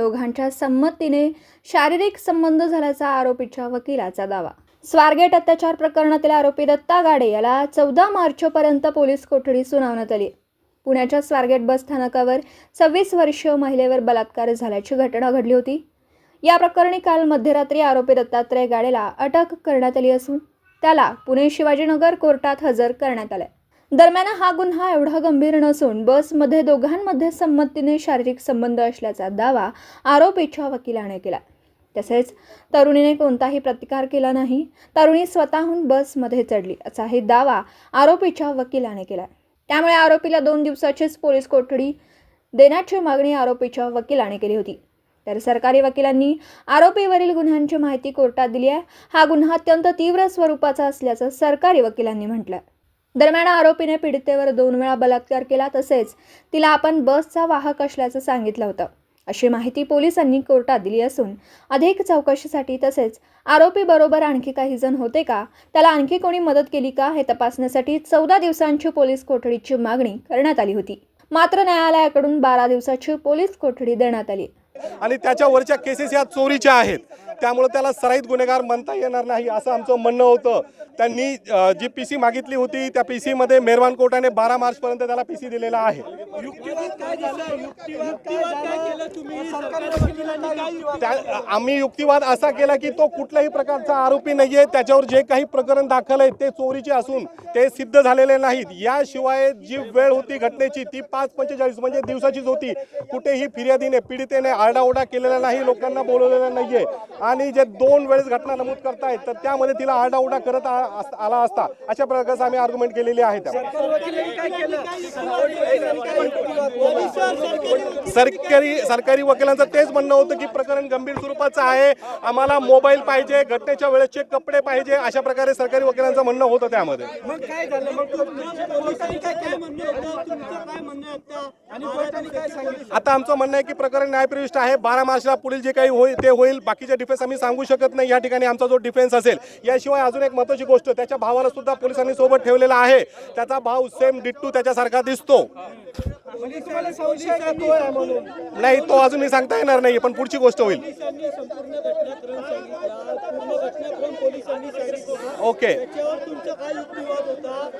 दोघांच्या संमतीने शारीरिक संबंध झाल्याचा आरोपीच्या वकिलाचा दावा। स्वारगेट अत्याचार प्रकरणातील आरोपी दत्ता गाडे याला 14 मार्चपर्यंत पोलीस कोठडी सुनावण्यात आली। पुण्याच्या स्वारगेट बस स्थानकावर 26 वर्षीय महिलेवर बलात्कार झाल्याची घटना घडली होती। या प्रकरणी काल मध्यरात्री आरोपी दत्तात्रय गाडेला अटक करण्यात आली असून त्याला पुणे शिवाजीनगर कोर्टात हजर करण्यात आले। दरम्यान हा गुन्हा एवढा गंभीर नसून बसमध्ये दोघांमध्ये संमतीने शारीरिक संबंध असल्याचा दावा आरोपीच्या वकिलाने केला। तसेच तरुणीने कोणताही प्रतिकार केला नाही, तरुणी स्वतःहून बसमध्ये चढली असाही दावा आरोपीच्या वकिलाने केला। त्यामुळे आरोपीला 2 दिवसाचीच पोलीस कोठडी देण्याची मागणी आरोपीच्या वकिलाने केली होती। तर सरकारी वकिलांनी आरोपीवरील गुन्ह्यांची माहिती कोर्टात दिली आहे। हा गुन्हा अत्यंत तीव्र स्वरूपाचा असल्याचं सरकारी वकिलांनी म्हटलं। दरम्यान आरोपीने पीडितेवर 2 वेळा बलात्कार केला, तसेच तिला आपण बसचा वाहक असल्याचं सांगितलं होतं अशी माहिती पोलिसांनी कोर्टात दिली असून अधिक चौकशीसाठी तसेच आरोपी बरोबर आणखी काही जण होते का, त्याला आणखी कोणी मदत केली का हे तपासण्यासाठी 14 दिवसांची पोलीस कोठडीची मागणी करण्यात आली होती। मात्र न्यायालयाकडून 12 दिवसाची पोलीस कोठडी देण्यात आली आणि त्याच्यावरच्या केसेस या चोरीच्या आहेत, त्यामुळे त्याला सराईत गुन्हेगार म्हणता येणार नाही असं आमचं म्हणणं होतं। त्यांनी जी पीसी मागितली होती त्या पीसी मध्ये मेहरबान कोर्टाने 12 मार्चपर्यंत त्याला पीसी दिलेला आहे। आम्ही युक्तिवाद असा केला की तो कुठल्याही प्रकारचा आरोपी नाहीये, त्याच्यावर जे काही प्रकरण दाखल आहे ते चोरीचे असून ते सिद्ध झालेले नाहीत। याशिवाय जी वेळ होती घटनेची ती 5:45 म्हणजे दिवसाचीच होती। कुठेही फिर्यादीने पीडितेने आरडाओरडा केलेला नाही, लोकांना बोलवलेलं नाहीये आणि जे 2 वेळेस घटना नमूद करतायत तर त्यामध्ये तिला आरडाओरडा करत आला असता अशा प्रकारचे आम्ही आर्ग्युमेंट केलेली आहे। सरकारी वकिलांचं तेच म्हणणं होतं की प्रकरण गंभीर स्वरूपाचं आहे, आम्हाला मोबाईल पाहिजे, घटनेच्या वेळेचे कपडे पाहिजे, अशा प्रकारे सरकारी वकिलांचं म्हणणं होतं। त्यामध्ये आता आमचं म्हणणं आहे की प्रकरण न्यायप्रविष्ट आहे। 12 मार्चला पुढील जे काही होईल ते होईल, बाकीचे डिफेन्स आम्ही सांगू शकत नाही। या ठिकाणी आमचा जो डिफेन्स असेल, याशिवाय अजून एक महत्त्वाची गोष्ट, त्याच्या भावाला सुद्धा पोलिसांनी सोबत ठेवलेला आहे। त्याचा भाव सेम डिट्टू त्याच्यासारखा दिसतो। नाही, तो अजून सांगता येणार नाही, पण पुढची गोष्ट होईल। ओके,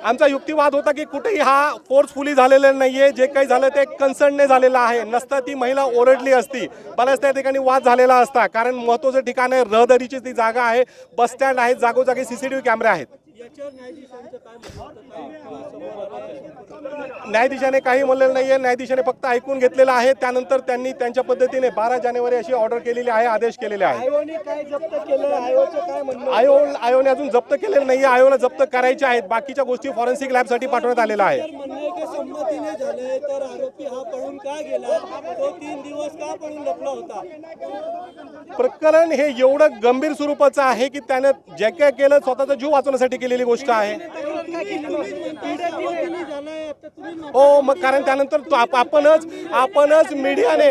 आमचा युक्तिवाद होता की कुठेही हा फोर्सफुली झालेला नाहीये, जे काही झालं ते कन्सर्नने झालेलं आहे। नसता ती महिला ओरडली असती, बऱ्याच त्या ठिकाणी वाद झालेला असता, कारण महत्त्वाचं ठिकाण आहे, रहदारीची ती जागा आहे, बस स्टँड आहे, जागोजागी सीसीटीव्ही कॅमेरे आहेत। न्यायाधीशाने काही म्हणलेलं नाहीये, न्यायाधीशाने फक्त ऐकून घेतलेलं आहे। त्यानंतर त्यांनी त्यांच्या पद्धतीने 12 जानेवारी अशी ऑर्डर केलेली आहे, आदेश केलेले आहे। आयोने अजून जप्त केलेलं नाहीये, आयोला जप्त करायचे आहेत। बाकीच्या गोष्टी फॉरेन्सिक लॅबसाठी पाठवण्यात आलेला आहे। प्रकरण हे एवढं गंभीर स्वरूपाचं आहे की त्याने जे काय केलं स्वतःचा जीव वाचवण्यासाठी केलेली गोष्ट आहे। हो, मग कारण त्यानंतर आपणच मीडियाने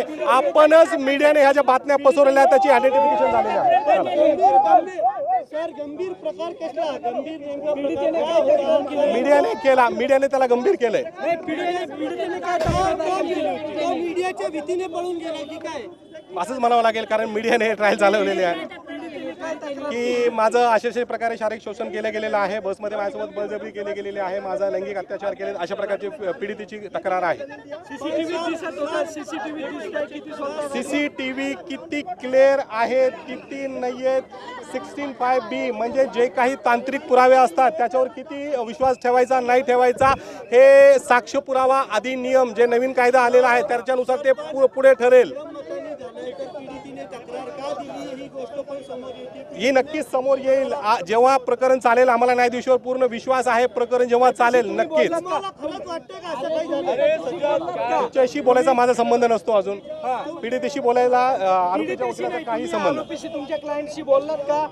ह्या ज्या बातम्या पसरवल्या त्याची आयडेंटिफिकेशन झालेली आहे। मीडियाने त्याला गंभीर केलंय। असंच म्हणावं लागेल, कारण मीडियाने ट्रायल चालवलेले आहे की माझं अशा प्रकारे शारीरिक शोषण केलं गेलेलं आहे, बसमध्ये माझ्यासोबत बळजबरी केली गेलेली आहे, माझा लैंगिक अत्याचार केले, अशा प्रकारची पीडितेची तक्रार आहे। सीसीटीव्ही किती क्लिअर आहेत किती नाहीयेत, 16(5)B म्हणजे जे काही तांत्रिक पुरावे असतात त्याच्यावर किती विश्वास ठेवायचा नाही ठेवायचा हे साक्ष पुरावा अधिनियम जे नवीन कायदा आलेला आहे त्याच्यानुसार ते पुढे ठरेल। ही नक्कीच समोर येईल जेव्हा प्रकरण चालेल। आम्हाला न्यायाधीशावर पूर्ण विश्वास आहे, प्रकरण जेव्हा चालेल नक्कीच। तुमच्याशी बोलायचा माझा संबंध नसतो, अजून पीडितेशी बोलायला आरोपीच्या वकिलाचा काही संबंध। तुमच्या क्लायंटशी बोललात का?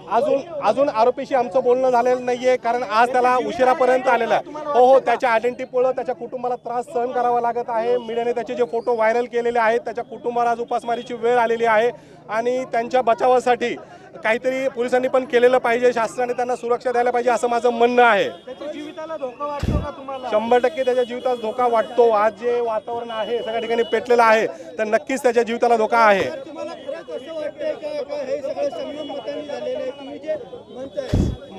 अजून आरोपीशी आमचं बोलणं झालेलं नाहीये, कारण आज त्याला उशिरापर्यंत आलेला आहे। हो, त्याच्या आयडेंटिटीमुळे त्याच्या कुटुंबाला त्रास सहन करावा लागत आहे। मीडियाने त्याचे जे फोटो व्हायरल केलेले आहेत, त्याच्या कुटुंबाला आज उपासमारीची वेळ आलेली आहे आणि त्यांच्या बचावासाठी काहीतरी पोलिसांनी पण केलेलं पाहिजे, शासनाने त्यांना सुरक्षा द्यायला पाहिजे असं माझं म्हणणं आहे। त्याच्या जीविताला धोका वाटतो का तुम्हाला? 100% त्याच्या जीवितास धोका वाटतो. आज जे वातावरण आहे सगळ्या ठिकाणी पेटलेलं आहे तर नक्कीच त्याच्या जीविताला धोका आहे. तुम्हाला खरंच असं वाटतंय का हे सगळं संयम मतांनी झालेलं आहे तुम्ही जे म्हणताय?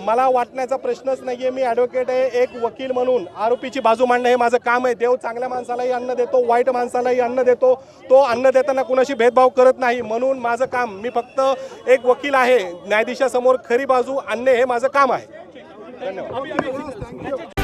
मला वाटण्याचा प्रश्नच नाहीये. मी ॲडव्होकेट आहे, एक वकील म्हणून आरोपीची बाजू मांडणं हे माझं काम आहे. देव चांगल्या माणसालाही अन्न देतो, वाईट माणसालाही अन्न देतो. तो अन्न देताना कुणाशी भेदभाव करत नाही. म्हणून माझं काम, मी फक्त एक वकील आहे, न्यायाधीशासमोर खरी बाजू आणणे हे माझं काम आहे. धन्यवाद.